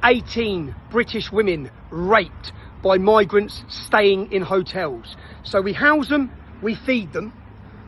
18 British women raped by migrants staying in hotels. So we house them, we feed them,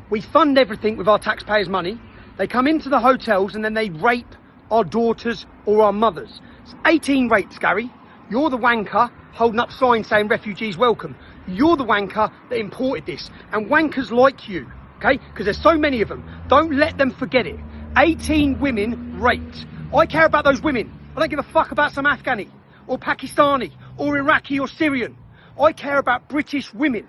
we fund everything with our taxpayers' money. They come into the hotels and then they rape our daughters or our mothers. It's 18 rapes, Gary. You're the wanker holding up signs saying refugees welcome. You're the wanker that imported this. And wankers like you, okay? Because there's so many of them. Don't let them forget it. 18 women raped. I care about those women. I don't give a fuck about some Afghani or Pakistani or Iraqi or Syrian. I care about British women.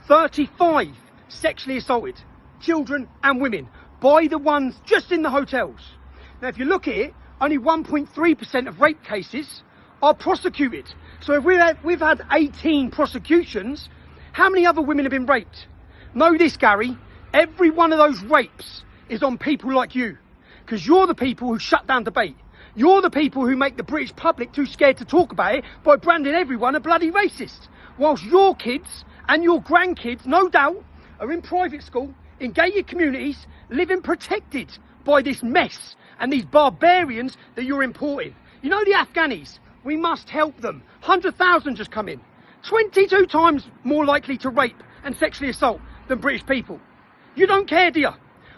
35 sexually assaulted, children and women, by the ones just in the hotels. Now, if you look at it, only 1.3% of rape cases are prosecuted. So if we've had 18 prosecutions, how many other women have been raped? Know this, Gary, every one of those rapes is on people like you, because you're the people who shut down debate. You're the people who make the British public too scared to talk about it by branding everyone a bloody racist. Whilst your kids and your grandkids, no doubt, are in private school, in gated communities, living protected by this mess and these barbarians that you're importing. You know the Afghanis, we must help them. 100,000 just come in. 22 times more likely to rape and sexually assault than British people. You don't care, do you?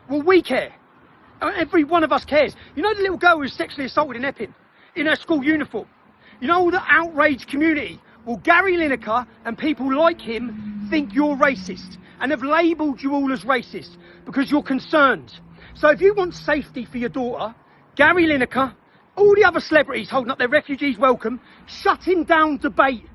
Well, we care. Every one of us cares. You know the little girl who was sexually assaulted in Epping, in her school uniform? You know all the outraged community? Well, Gary Lineker and people like him think you're racist and have labelled you all as racist because you're concerned. So if you want safety for your daughter, Gary Lineker, all the other celebrities holding up their refugees welcome, shutting down debate,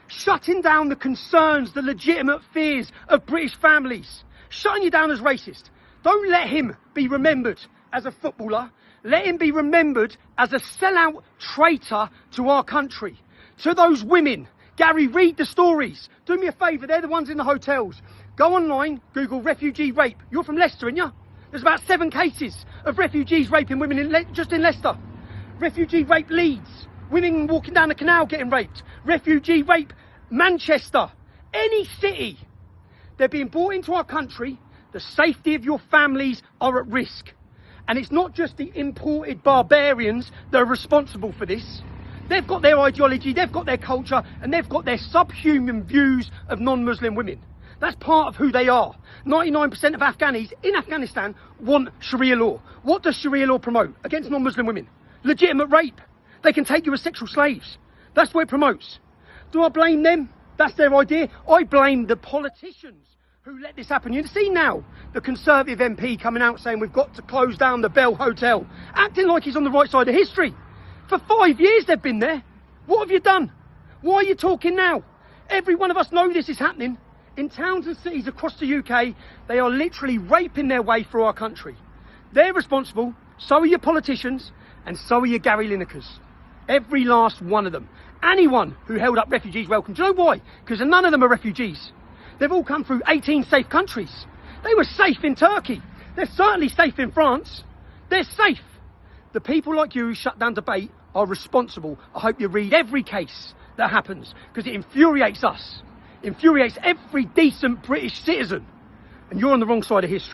shutting down the concerns, the legitimate fears of British families, shutting you down as racist. Don't let him be remembered as a footballer. Let him be remembered as a sellout traitor to our country. To those women, Gary, read the stories. Do me a favour, they're the ones in the hotels. Go online, Google refugee rape. You're from Leicester, aren't you? There's about 7 cases of refugees raping women just in Leicester. Refugee rape Leeds. Women walking down the canal getting raped. Refugee rape Manchester. Any city. They're being brought into our country. The safety of your families are at risk. And it's not just the imported barbarians that are responsible for this. They've got their ideology, they've got their culture, and they've got their subhuman views of non-Muslim women. That's part of who they are. 99% of Afghanis in Afghanistan want Sharia law. What does Sharia law promote against non-Muslim women? Legitimate rape. They can take you as sexual slaves. That's what it promotes. Do I blame them? That's their idea. I blame the politicians who let this happen. You see now the Conservative MP coming out saying we've got to close down the Bell Hotel, acting like he's on the right side of history. For 5 years they've been there. What have you done? Why are you talking now? Every one of us know this is happening. In towns and cities across the UK, they are literally raping their way through our country. They're responsible, so are your politicians, and so are your Gary Linekers. Every last one of them. Anyone who held up refugees welcome. Do you know why? Because none of them are refugees. They've all come through 18 safe countries. They were safe in Turkey. They're certainly safe in France. They're safe. The people like you who shut down debate are responsible. I hope you read every case that happens, because it infuriates us. Infuriates every decent British citizen. And you're on the wrong side of history.